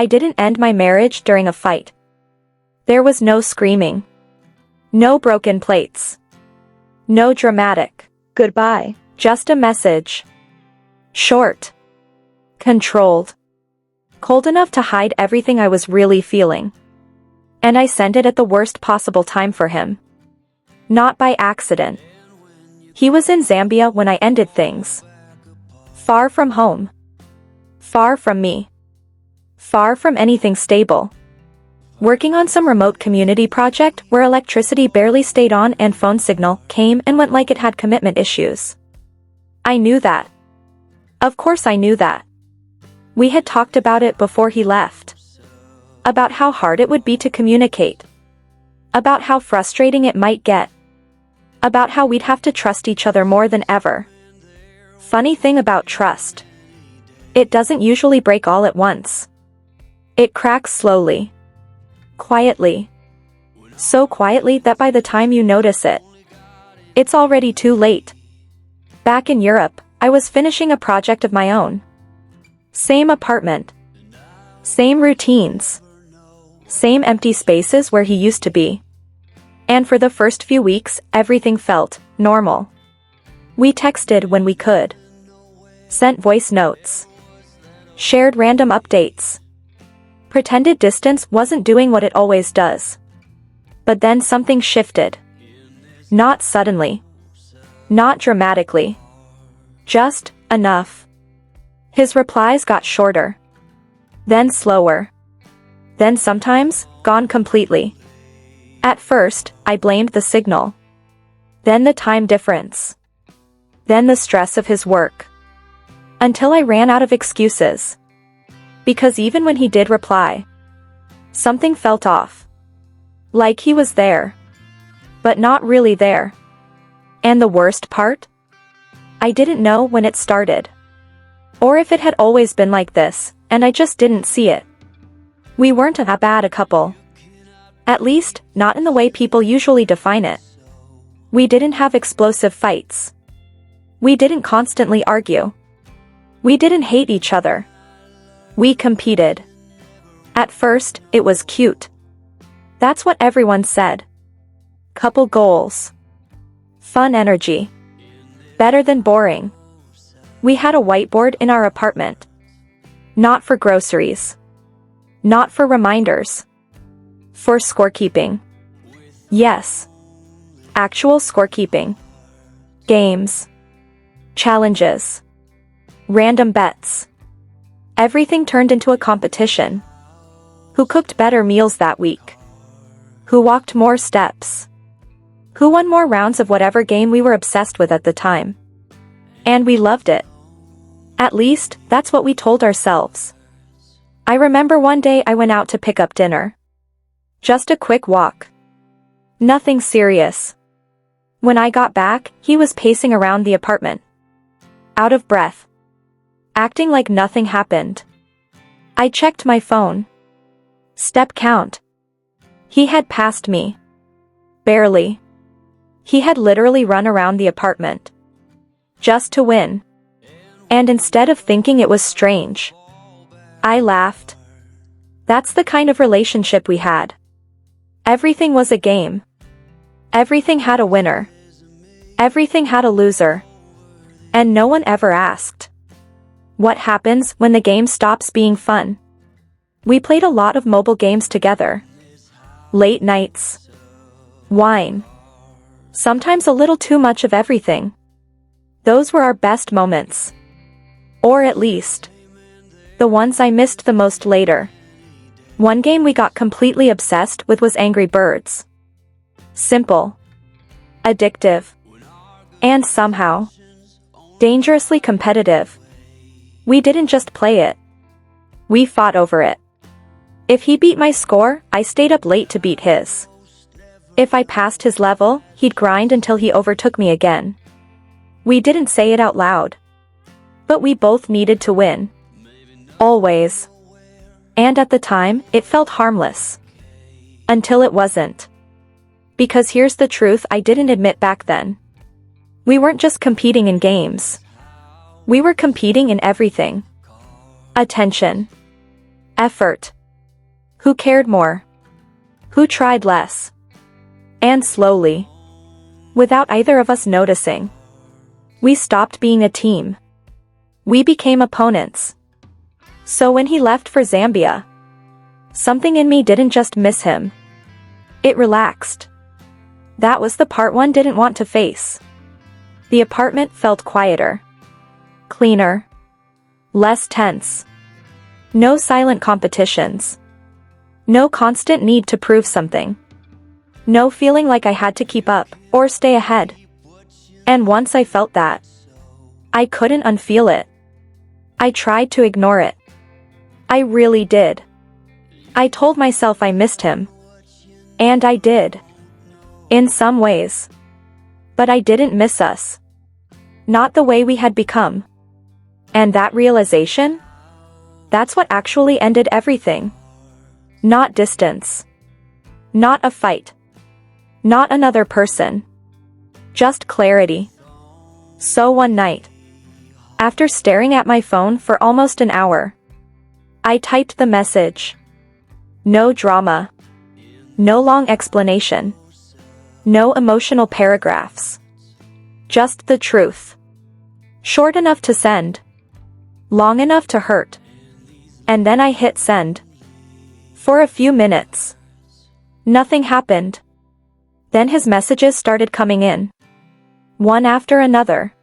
I didn't end my marriage during a fight. There was no screaming. No broken plates. No dramatic goodbye. Just a message. Short. Controlled. Cold enough to hide everything I was really feeling. And I sent it at the worst possible time for him. Not by accident. He was in Zambia when I ended things. Far from home. Far from me. Far from anything stable. Working on some remote community project where electricity barely stayed on and phone signal came and went like it had commitment issues. I knew that. Of course I knew that. We had talked about it before he left. About how hard it would be to communicate. About how frustrating it might get. About how we'd have to trust each other more than ever. Funny thing about trust. It doesn't usually break all at once. It cracks slowly. Quietly. So quietly that by the time you notice it, it's already too late. Back in Europe, I was finishing a project of my own. Same apartment. Same routines. Same empty spaces where he used to be. And for the first few weeks, everything felt normal. We texted when we could. Sent voice notes. Shared random updates. Pretended distance wasn't doing what it always does. But then something shifted. Not suddenly. Not dramatically. Just enough. His replies got shorter. Then slower. Then sometimes, gone completely. At first, I blamed the signal. Then the time difference. Then the stress of his work. Until I ran out of excuses. Because even when he did reply, something felt off. Like he was there. But not really there. And the worst part? I didn't know when it started. Or if it had always been like this, and I just didn't see it. We weren't a bad a couple. At least, not in the way people usually define it. We didn't have explosive fights. We didn't constantly argue. We didn't hate each other. We competed. At first, it was cute. That's what everyone said. Couple goals. Fun energy. Better than boring. We had a whiteboard in our apartment. Not for groceries. Not for reminders. For scorekeeping. Yes. Actual scorekeeping. Games. Challenges. Random bets. Everything turned into a competition. Who cooked better meals that week? Who walked more steps? Who won more rounds of whatever game we were obsessed with at the time? And we loved it. At least, that's what we told ourselves. I remember one day I went out to pick up dinner. Just a quick walk. Nothing serious. When I got back, he was pacing around the apartment. Out of breath. Acting like nothing happened. I checked my phone. Step count. He had passed me. Barely. He had literally run around the apartment. Just to win. And instead of thinking it was strange, I laughed. That's the kind of relationship we had. Everything was a game. Everything had a winner. Everything had a loser. And no one ever asked, what happens when the game stops being fun? We played a lot of mobile games together. Late nights. Wine. Sometimes a little too much of everything. Those were our best moments. Or at least, the ones I missed the most later. One game we got completely obsessed with was Angry Birds. Simple. Addictive. And somehow, dangerously competitive. We didn't just play it. We fought over it. If he beat my score, I stayed up late to beat his. If I passed his level, he'd grind until he overtook me again. We didn't say it out loud. But we both needed to win. Always. And at the time, it felt harmless. Until it wasn't. Because here's the truth I didn't admit back then. We weren't just competing in games. We were competing in everything. Attention. Effort. Who cared more? Who tried less? And slowly, without either of us noticing, we stopped being a team. We became opponents. So when he left for Zambia, something in me didn't just miss him. It relaxed. That was the part one didn't want to face. The apartment felt quieter, cleaner, less tense. No silent competitions. No constant need to prove something. No feeling like I had to keep up or stay ahead. And once I felt that, I couldn't unfeel it. I tried to ignore it. I really did. I told myself I missed him. And I did. In some ways. But I didn't miss us. Not the way we had become. And that realization? That's what actually ended everything. Not distance. Not a fight. Not another person. Just clarity. So one night, after staring at my phone for almost an hour, I typed the message. No drama. No long explanation. No emotional paragraphs. Just the truth. Short enough to send. Long enough to hurt. And then I hit send. For a few minutes. Nothing happened. Then his messages started coming in. One after another.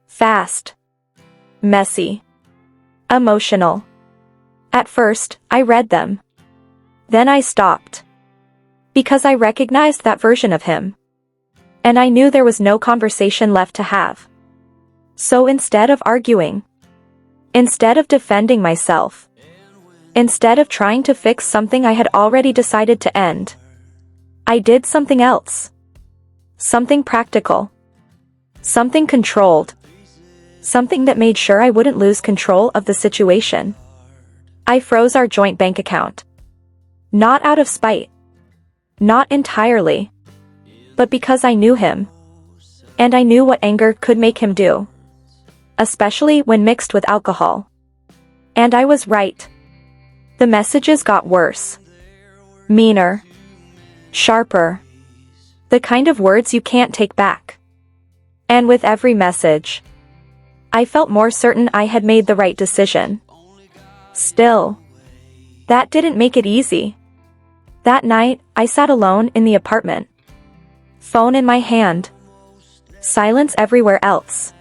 Fast. Messy. Emotional. At first, I read them. Then I stopped. Because I recognized that version of him. And I knew there was no conversation left to have. So instead of arguing, instead of defending myself, instead of trying to fix something I had already decided to end, I did something else. Something practical. Something controlled. Something that made sure I wouldn't lose control of the situation. I froze our joint bank account. Not out of spite. Not entirely. But because I knew him. And I knew what anger could make him do. Especially when mixed with alcohol. And I was right. The messages got worse. Meaner. Sharper. The kind of words you can't take back. And with every message, I felt more certain I had made the right decision. Still, that didn't make it easy. That night, I sat alone in the apartment. Phone in my hand. Silence everywhere else.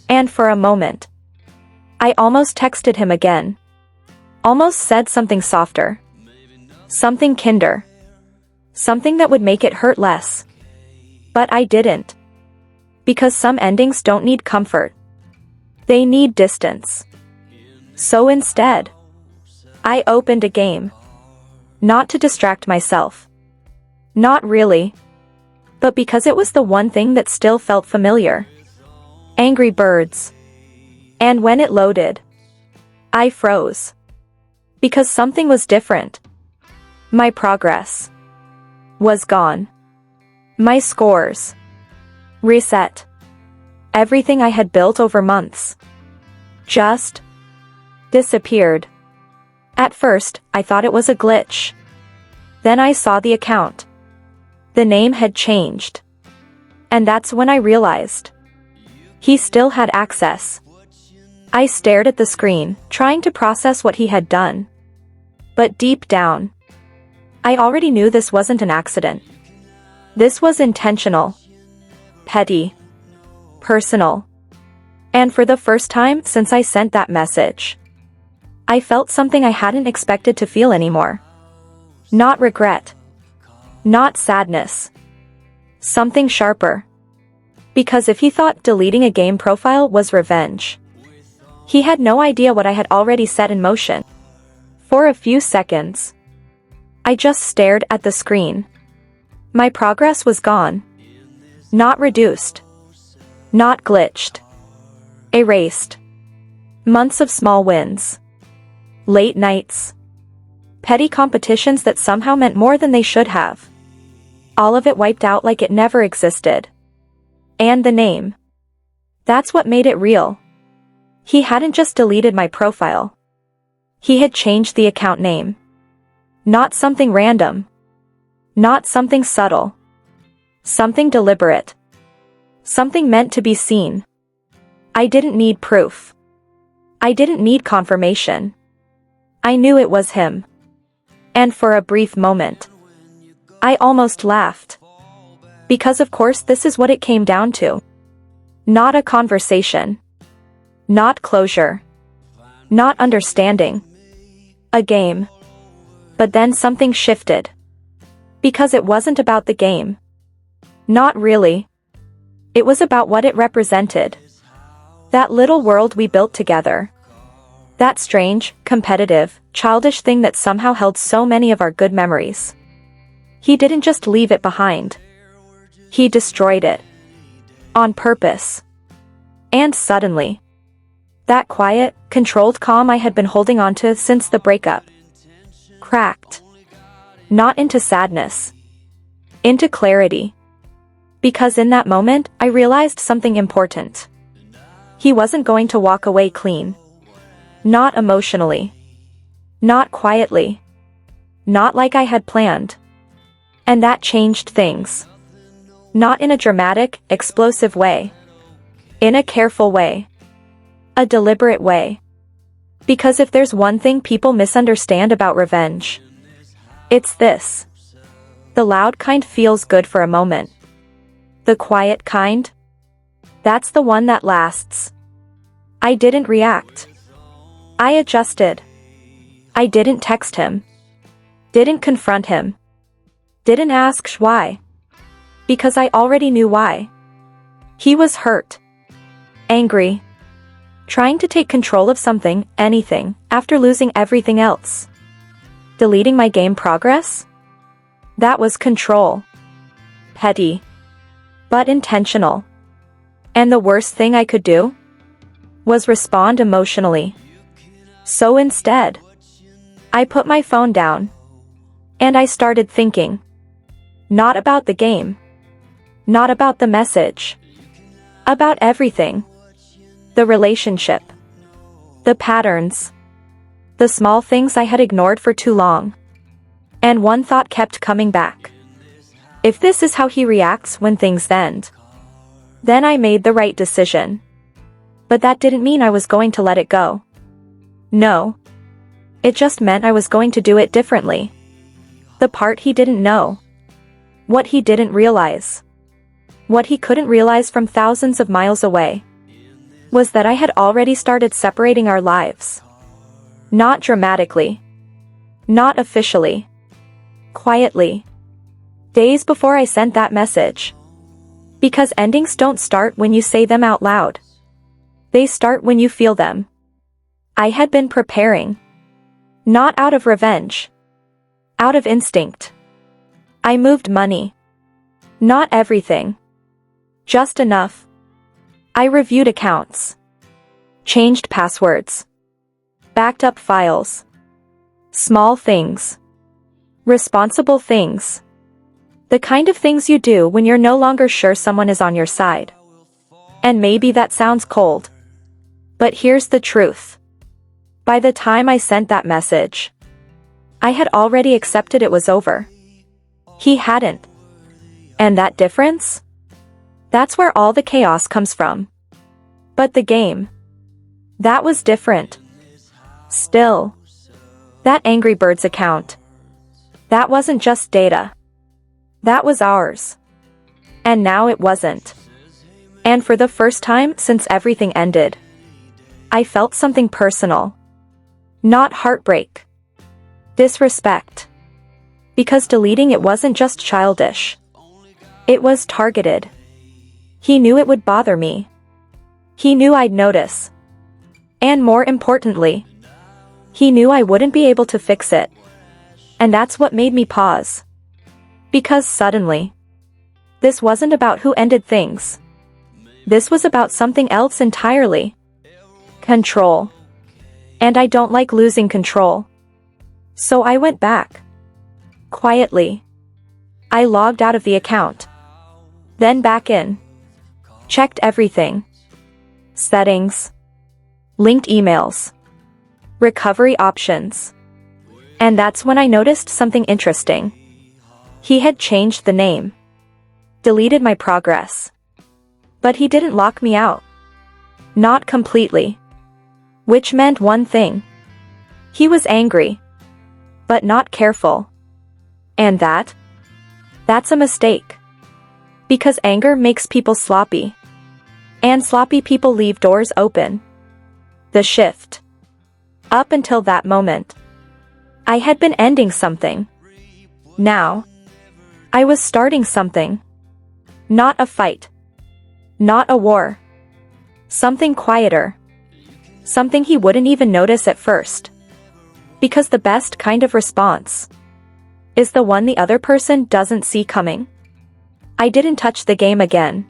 And for a moment, I almost texted him again. Almost said something softer. Something kinder. Something that would make it hurt less. But I didn't. Because some endings don't need comfort. They need distance. So instead, I opened a game. Not to distract myself. Not really. But because it was the one thing that still felt familiar. Angry Birds. And when it loaded, I froze. Because something was different. My progress was gone. My scores reset. Everything I had built over months just disappeared. At first, I thought it was a glitch. Then I saw the account. The name had changed. And that's when I realized he still had access. I stared at the screen, trying to process what he had done. But deep down, I already knew this wasn't an accident. This was intentional. Petty. Personal. And for the first time since I sent that message, I felt something I hadn't expected to feel anymore. Not regret. Not sadness. Something sharper. Because if he thought deleting a game profile was revenge, he had no idea what I had already set in motion. For a few seconds, I just stared at the screen. My progress was gone. Not reduced. Not glitched. Erased. Months of small wins. Late nights. Petty competitions that somehow meant more than they should have. All of it wiped out like it never existed. And the name. That's what made it real. He hadn't just deleted my profile. He had changed the account name. Not something random. Not something subtle. Something deliberate. Something meant to be seen. I didn't need proof. I didn't need confirmation. I knew it was him. And for a brief moment, I almost laughed. Because of course this is what it came down to. Not a conversation. Not closure. Not understanding. A game. But then something shifted. Because it wasn't about the game. Not really. It was about what it represented. That little world we built together. That strange, competitive, childish thing that somehow held so many of our good memories. He didn't just leave it behind. He destroyed it. On purpose. And suddenly, that quiet, controlled calm I had been holding on to since the breakup cracked. Not into sadness. Into clarity. Because in that moment, I realized something important. He wasn't going to walk away clean. Not emotionally. Not quietly. Not like I had planned. And that changed things. Not in a dramatic, explosive way. In a careful way. A deliberate way. Because if there's one thing people misunderstand about revenge, it's this. The loud kind feels good for a moment. The quiet kind? That's the one that lasts. I didn't react. I adjusted. I didn't text him. Didn't confront him. Didn't ask why. Because I already knew why. He was hurt. Angry. Trying to take control of something, anything, after losing everything else. Deleting my game progress? That was control. Petty. But intentional. And the worst thing I could do? Was respond emotionally. So instead, I put my phone down. And I started thinking. Not about the game. Not about the message. About everything. The relationship. The patterns. The small things I had ignored for too long. And one thought kept coming back. If this is how he reacts when things end, then I made the right decision. But that didn't mean I was going to let it go. No. It just meant I was going to do it differently. The part he didn't know. What he didn't realize. What he couldn't realize from thousands of miles away. Was that I had already started separating our lives. Not dramatically. Not officially. Quietly. Days before I sent that message. Because endings don't start when you say them out loud. They start when you feel them. I had been preparing. Not out of revenge. Out of instinct. I moved money. Not everything. Just enough. I reviewed accounts. Changed passwords. Backed up files. Small things. Responsible things. The kind of things you do when you're no longer sure someone is on your side. And maybe that sounds cold. But here's the truth. By the time I sent that message, I had already accepted it was over. He hadn't. And that difference? That's where all the chaos comes from. But the game. That was different. Still. That Angry Birds account. That wasn't just data. That was ours. And now it wasn't. And for the first time since everything ended, I felt something personal. Not heartbreak. Disrespect. Because deleting it wasn't just childish. It was targeted. He knew it would bother me. He knew I'd notice. And more importantly, he knew I wouldn't be able to fix it. And that's what made me pause. Because suddenly, this wasn't about who ended things. This was about something else entirely. Control. And I don't like losing control. So I went back. Quietly. I logged out of the account. Then back in. Checked everything. Settings. Linked emails. recovery options. And that's when I noticed something interesting. He had changed the name. Deleted my progress. But he didn't lock me out. Not completely. Which meant one thing. He was angry. But not careful. And that's a mistake. Because anger makes people sloppy. And sloppy people leave doors open. The shift. Up until that moment, I had been ending something. Now, I was starting something. Not a fight. Not a war. Something quieter. Something he wouldn't even notice at first. Because the best kind of response is the one the other person doesn't see coming. I didn't touch the game again.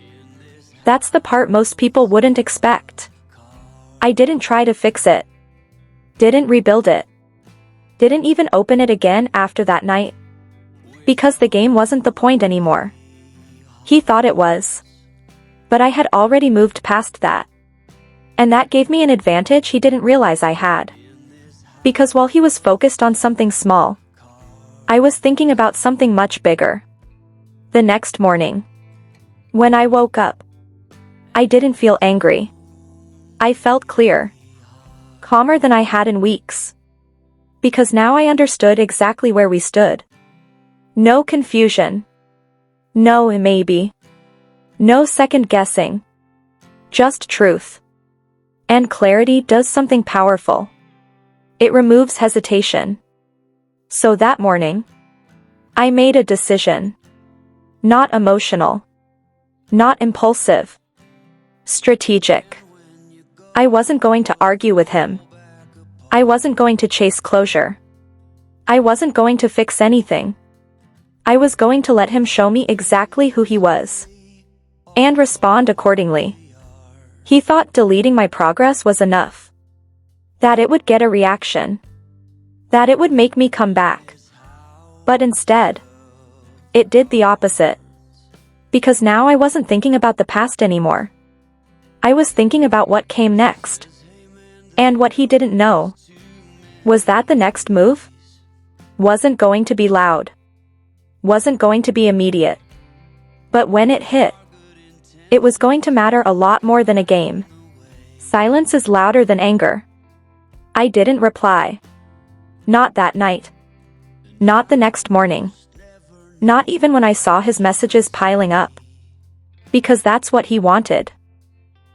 That's the part most people wouldn't expect. I didn't try to fix it. Didn't rebuild it. Didn't even open it again after that night. Because the game wasn't the point anymore. He thought it was. But I had already moved past that. And that gave me an advantage he didn't realize I had. Because while he was focused on something small, I was thinking about something much bigger. The next morning, when I woke up, I didn't feel angry. I felt clear. Calmer than I had in weeks. Because now I understood exactly where we stood. No confusion. No maybe. No second guessing. Just truth. And clarity does something powerful. It removes hesitation. So that morning, I made a decision. Not emotional. Not impulsive. Strategic. I wasn't going to argue with him. I wasn't going to chase closure. I wasn't going to fix anything. I was going to let him show me exactly who he was. And respond accordingly. He thought deleting my progress was enough. That it would get a reaction. That it would make me come back. But instead, it did the opposite. Because now I wasn't thinking about the past anymore. I was thinking about what came next. And what he didn't know was that the next move wasn't going to be loud. Wasn't going to be immediate. But when it hit, it was going to matter a lot more than a game. Silence is louder than anger. I didn't reply. Not that night. Not the next morning. Not even when I saw his messages piling up. Because that's what he wanted.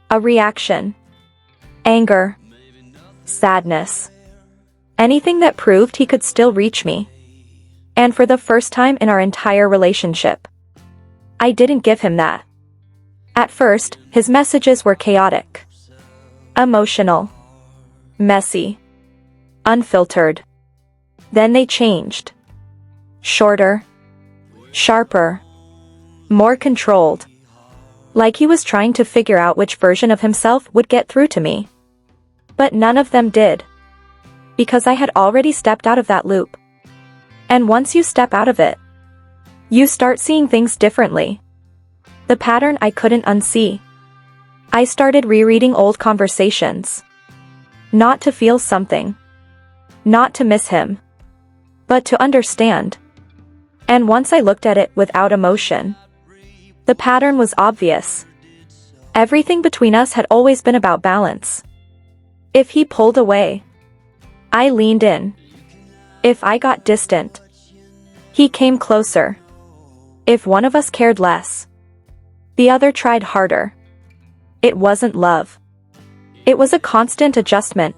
A reaction. Anger. Sadness. Anything that proved he could still reach me. And for the first time in our entire relationship, I didn't give him that. At first, his messages were chaotic. Emotional. Messy. Unfiltered. Then they changed. Shorter. Sharper. More controlled. Like he was trying to figure out which version of himself would get through to me. But none of them did. Because I had already stepped out of that loop. And once you step out of it, you start seeing things differently. The pattern I couldn't unsee. I started rereading old conversations. Not to feel something. Not to miss him. But to understand. And once I looked at it without emotion, the pattern was obvious. Everything between us had always been about balance. If he pulled away, I leaned in. If I got distant, he came closer. If one of us cared less, the other tried harder. It wasn't love. It was a constant adjustment.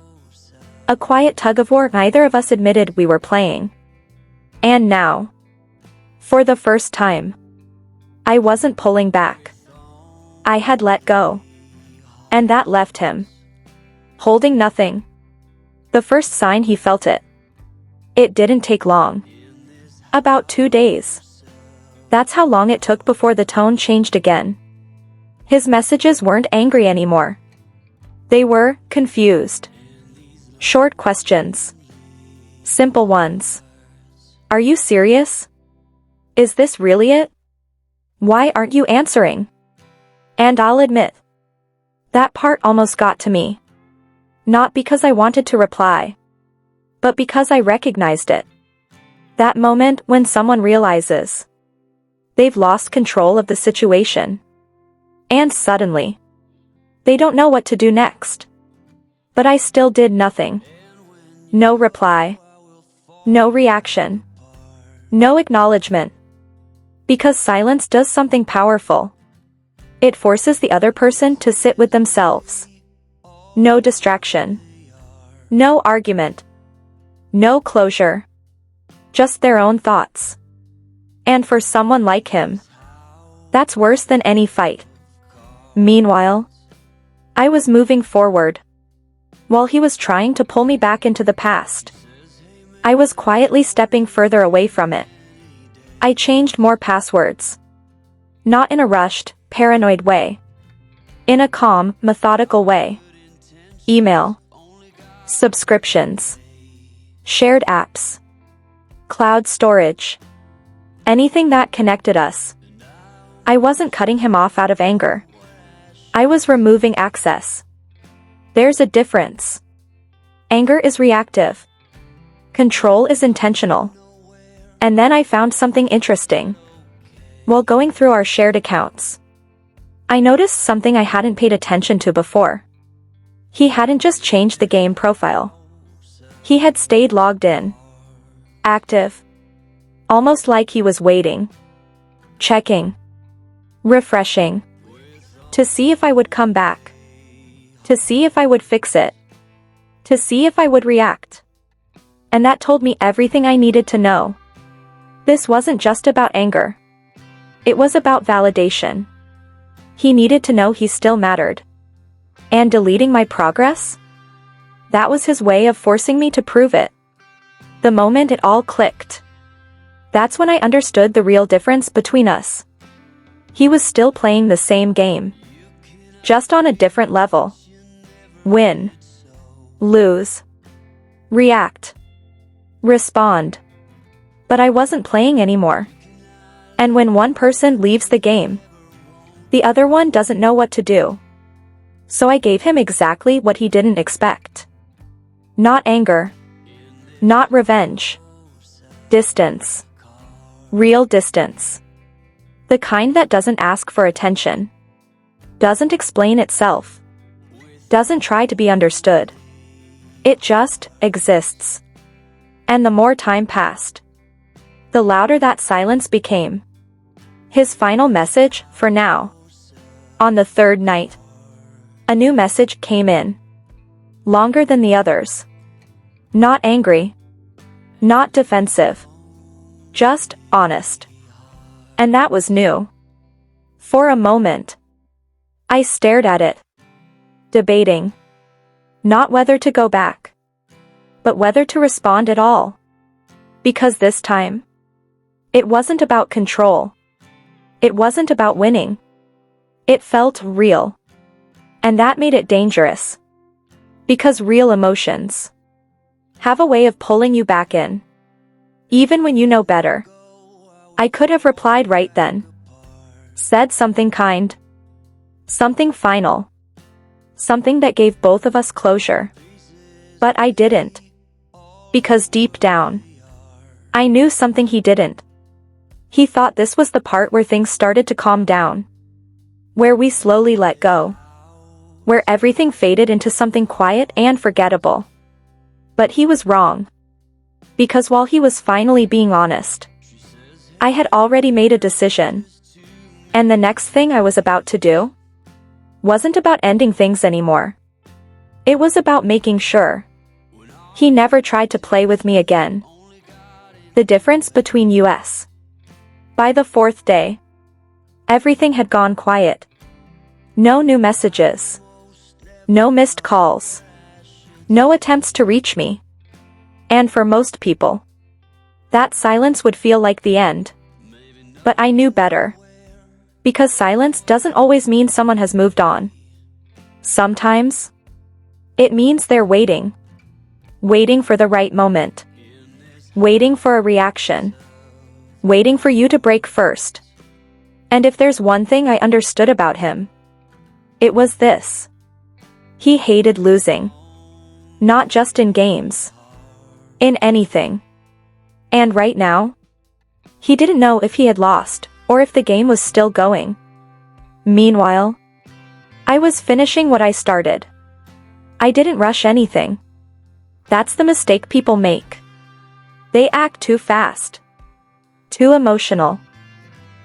A quiet tug-of-war neither of us admitted we were playing. And now, for the first time, I wasn't pulling back. I had let go. And that left him holding nothing. The first sign he felt it. It didn't take long. About 2 days. That's how long it took before the tone changed again. His messages weren't angry anymore. They were confused. Short questions. Simple ones. Are you serious? Is this really it? Why aren't you answering? And I'll admit, that part almost got to me. Not because I wanted to reply, but because I recognized it. That moment when someone realizes they've lost control of the situation. And suddenly, they don't know what to do next. But I still did nothing. No reply. No reaction. No acknowledgement. Because silence does something powerful. It forces the other person to sit with themselves. No distraction. No argument. No closure. Just their own thoughts. And for someone like him, that's worse than any fight. Meanwhile, I was moving forward. While he was trying to pull me back into the past, I was quietly stepping further away from it. I changed more passwords. Not in a rushed, paranoid way. In a calm, methodical way. Email. Subscriptions. Shared apps. Cloud storage. Anything that connected us. I wasn't cutting him off out of anger. I was removing access. There's a difference. Anger is reactive. Control is intentional. And then I found something interesting. While going through our shared accounts, I noticed something I hadn't paid attention to before. He hadn't just changed the game profile. He had stayed logged in. Active. Almost like he was waiting. Checking. Refreshing. To see if I would come back. To see if I would fix it. To see if I would react. And that told me everything I needed to know. This wasn't just about anger. It was about validation. He needed to know he still mattered. And deleting my progress? That was his way of forcing me to prove it. The moment it all clicked. That's when I understood the real difference between us. He was still playing the same game. Just on a different level. Win. Lose. React. Respond. But I wasn't playing anymore. And when one person leaves the game, the other one doesn't know what to do. So I gave him exactly what he didn't expect. Not anger. Not revenge. Distance. Real distance. The kind that doesn't ask for attention. Doesn't explain itself. Doesn't try to be understood. It just exists. And the more time passed, the louder that silence became. His final message, for now. On the third night, a new message came in. Longer than the others. Not angry. Not defensive. Just honest. And that was new. For a moment, I stared at it. Debating. Not whether to go back. But whether to respond at all. Because this time, it wasn't about control. It wasn't about winning. It felt real. And that made it dangerous. Because real emotions have a way of pulling you back in. Even when you know better. I could have replied right then. Said something kind. Something final. Something that gave both of us closure. But I didn't. Because deep down, I knew something he didn't. He thought this was the part where things started to calm down. Where we slowly let go. Where everything faded into something quiet and forgettable. But he was wrong. Because while he was finally being honest, I had already made a decision. And the next thing I was about to do wasn't about ending things anymore. It was about making sure he never tried to play with me again. The difference between us. By the fourth day, everything had gone quiet. No new messages. No missed calls. No attempts to reach me. And for most people, that silence would feel like the end. But I knew better. Because silence doesn't always mean someone has moved on. Sometimes, it means they're waiting. Waiting for the right moment. Waiting for a reaction. Waiting for you to break first. And if there's one thing I understood about him, it was this. He hated losing. Not just in games. in anything. And right now, he didn't know if he had lost, or if the game was still going. Meanwhile, I was finishing what I started. I didn't rush anything. That's the mistake people make. They act too fast. Too emotional.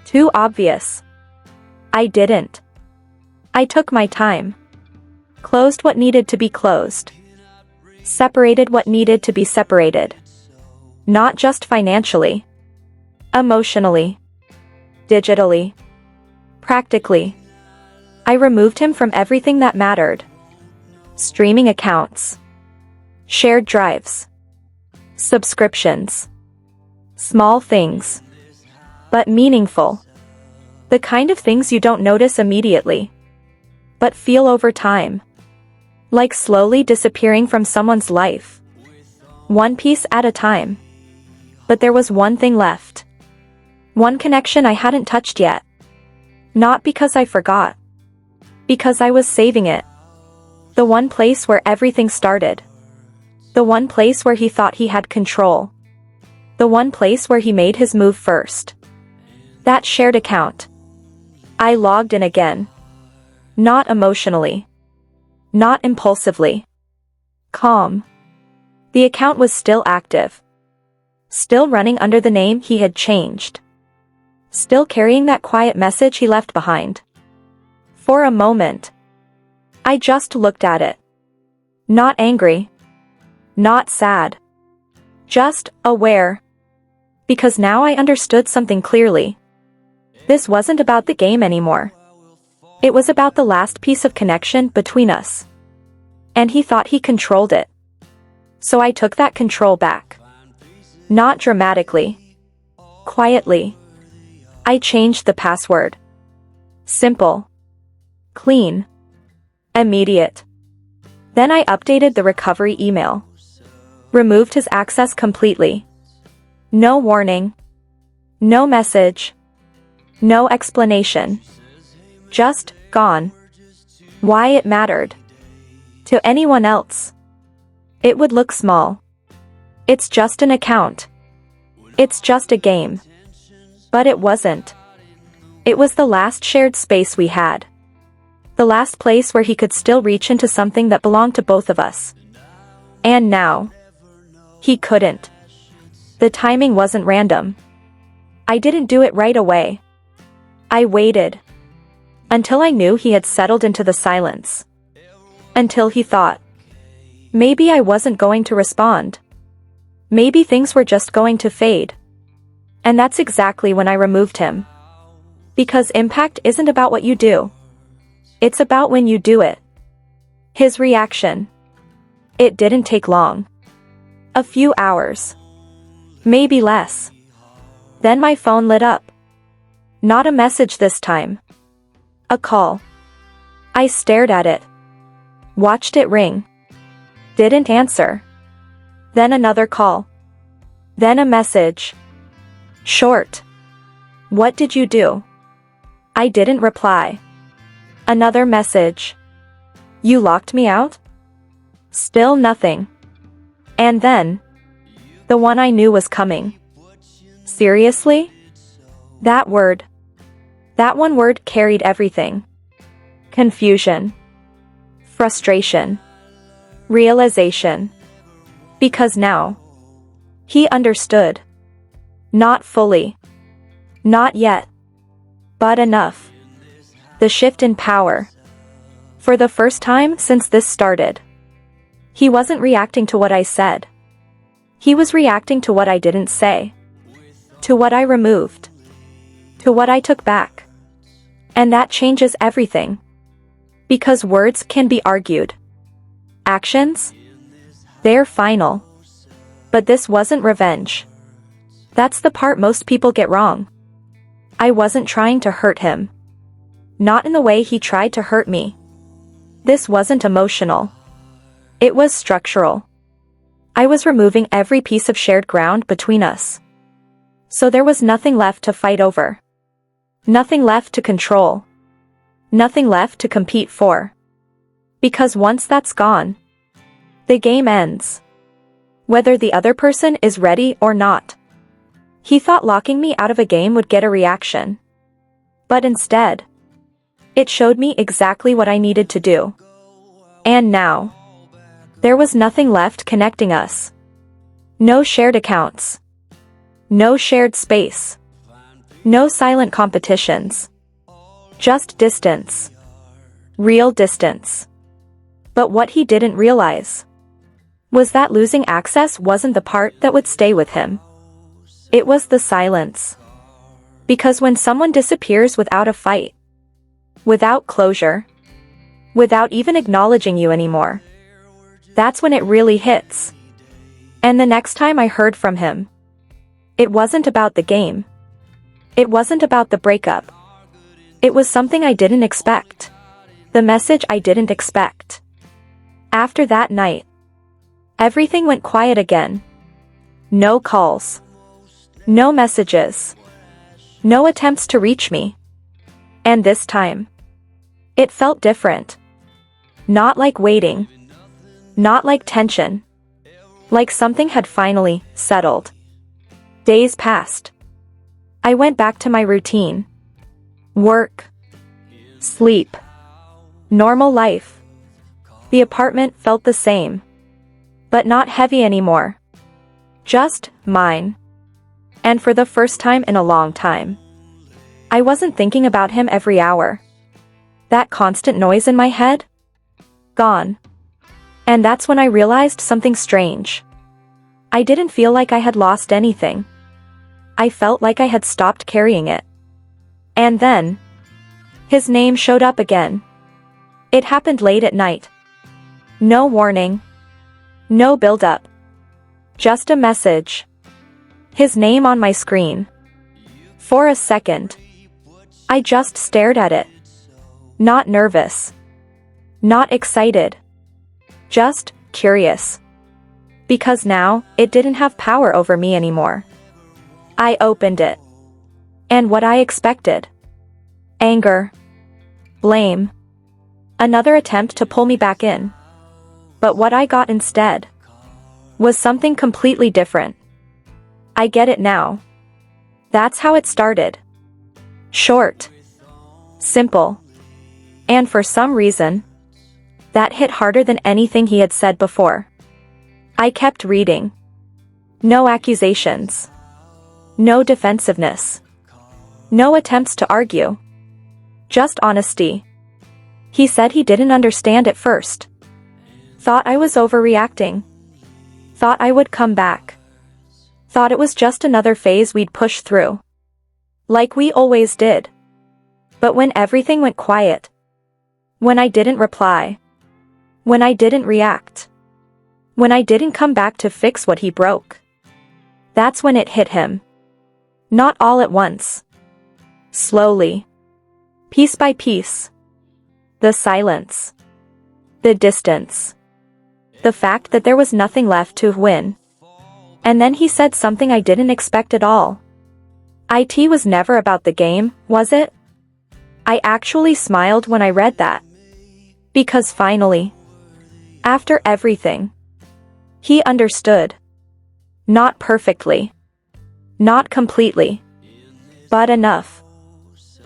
Too obvious. I didn't. I took my time. Closed what needed to be closed. Separated what needed to be separated. Not just financially. Emotionally. Digitally. Practically. I removed him from everything that mattered. Streaming accounts. Shared drives. Subscriptions. Small things. But meaningful. The kind of things you don't notice immediately, but feel over time. Like slowly disappearing from someone's life. One piece at a time. But there was one thing left. One connection I hadn't touched yet. Not because I forgot. Because I was saving it. The one place where everything started. The one place where he thought he had control. The one place where he made his move first. That shared account. I logged in again. Not emotionally. Not impulsively. Calm. The account was still active. Still running under the name he had changed. Still carrying that quiet message he left behind. For a moment, I just looked at it. Not angry. Not sad. Just aware. Because now I understood something clearly. This wasn't about the game anymore. It was about the last piece of connection between us. And he thought he controlled it. So I took that control back. Not dramatically. Quietly. I changed the password. Simple. Clean. Immediate. Then I updated the recovery email. Removed his access completely. No warning. No message. No explanation. Just gone. Why it mattered. To anyone else. It would look small. It's just an account. It's just a game. But it wasn't. It was the last shared space we had. The last place where he could still reach into something that belonged to both of us. And now, he couldn't. The timing wasn't random. I didn't do it right away. I waited. Until I knew he had settled into the silence. Until he thought. Maybe I wasn't going to respond. Maybe things were just going to fade. And that's exactly when I removed him. Because impact isn't about what you do. It's about when you do it. His reaction. It didn't take long. A few hours. Maybe less. Then my phone lit up. Not a message this time. A call. I stared at it. Watched it ring. Didn't answer. Then another call. Then a message. Short. What did you do? I didn't reply. Another message. You locked me out? Still nothing. And then, the one I knew was coming. Seriously? That word. That one word carried everything. Confusion. Frustration. Realization. Because now, he understood. Not fully. Not yet. But enough. The shift in power. For the first time since this started. He wasn't reacting to what I said. He was reacting to what I didn't say. To what I removed. To what I took back. And that changes everything. Because words can be argued. Actions? They're final. But this wasn't revenge. That's the part most people get wrong. I wasn't trying to hurt him. Not in the way he tried to hurt me. This wasn't emotional. It was structural. I was removing every piece of shared ground between us. So there was nothing left to fight over. Nothing left to control. Nothing left to compete for. Because once that's gone, the game ends. whether the other person is ready or not. He thought locking me out of a game would get a reaction. But instead, it showed me exactly what I needed to do. And now, there was nothing left connecting us. No shared accounts. No shared space. No silent competitions. Just distance. Real distance. But what he didn't realize was that losing access wasn't the part that would stay with him. It was the silence. Because when someone disappears without a fight, without closure, without even acknowledging you anymore, that's when it really hits. And the next time I heard from him, it wasn't about the game. It wasn't about the breakup. It was something I didn't expect. The message I didn't expect. After that night, everything went quiet again. No calls. No messages. No attempts to reach me. And this time, it felt different. Not like waiting. Not like tension. Like something had finally settled. Days passed. I went back to my routine. Work. Sleep. Normal life. The apartment felt the same. But not heavy anymore. Just mine. And for the first time in a long time, I wasn't thinking about him every hour. That constant noise in my head? Gone. And that's when I realized something strange. I didn't feel like I had lost anything. I felt like I had stopped carrying it. And then, his name showed up again. It happened late at night. No warning. No build-up. Just a message. His name on my screen. For a second, I just stared at it. Not nervous. Not excited. Just curious. Because now, it didn't have power over me anymore. I opened it. And what I expected. Anger. Blame. Another attempt to pull me back in. But what I got instead was something completely different. I get it now. That's how it started. Short. Simple. And for some reason, that hit harder than anything he had said before. I kept reading. No accusations. No defensiveness. No attempts to argue. Just honesty. He said he didn't understand at first. Thought I was overreacting. Thought I would come back. Thought it was just another phase we'd push through. Like we always did. But when everything went quiet, when I didn't reply, when I didn't react, when I didn't come back to fix what he broke, that's when it hit him. Not all at once. Slowly. Piece by piece. The silence. The distance. The fact that there was nothing left to win. And then he said something I didn't expect at all. It was never about the game, was it? I actually smiled when I read that. Because finally, after everything, he understood. Not perfectly. Not completely. But enough.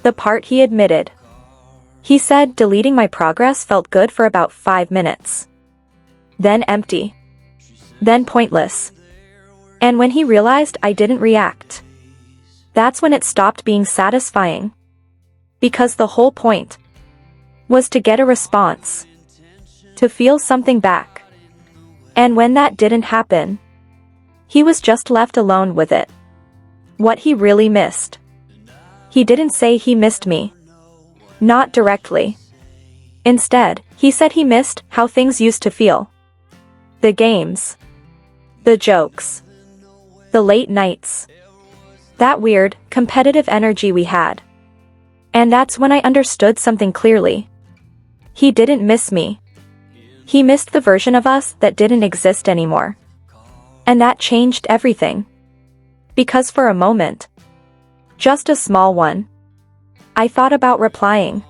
The part he admitted. He said deleting my progress felt good for about 5 minutes. Then empty. Then pointless. And when he realized I didn't react, that's when it stopped being satisfying. Because the whole point was to get a response. To feel something back. And when that didn't happen, he was just left alone with it. What he really missed. He didn't say he missed me. Not directly. Instead, he said he missed how things used to feel. The games. The jokes. The late nights. That weird, competitive energy we had. And that's when I understood something clearly. He didn't miss me. He missed the version of us that didn't exist anymore. And that changed everything. Because for a moment, just a small one, I thought about replying.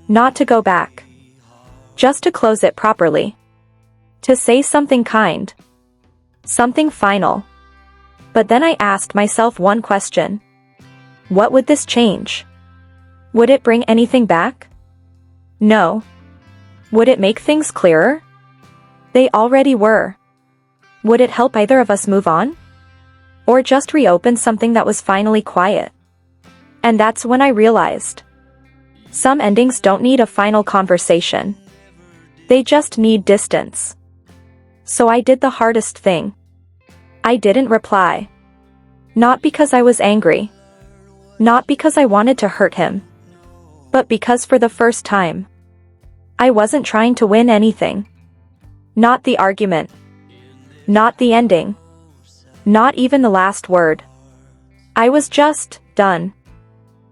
Not to go back. Just to close it properly. To say something kind. Something final. But then I asked myself one question. What would this change? Would it bring anything back? No. Would it make things clearer? They already were. Would it help either of us move on? Or just reopen something that was finally quiet? And that's when I realized. Some endings don't need a final conversation. They just need distance. So I did the hardest thing. I didn't reply. Not because I was angry. Not because I wanted to hurt him. But because for the first time, I wasn't trying to win anything. Not the argument. Not the ending. Not even the last word. I was just done.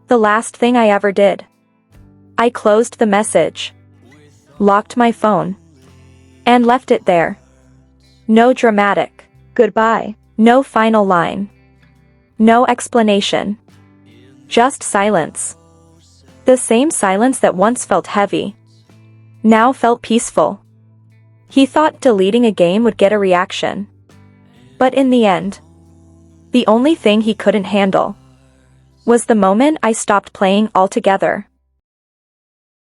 The last thing I ever did. I closed the message. Locked my phone. And left it there. No dramatic goodbye. No final line. No explanation. Just silence. The same silence that once felt heavy. Now felt peaceful. He thought deleting a game would get a reaction. But in the end, the only thing he couldn't handle was the moment I stopped playing altogether.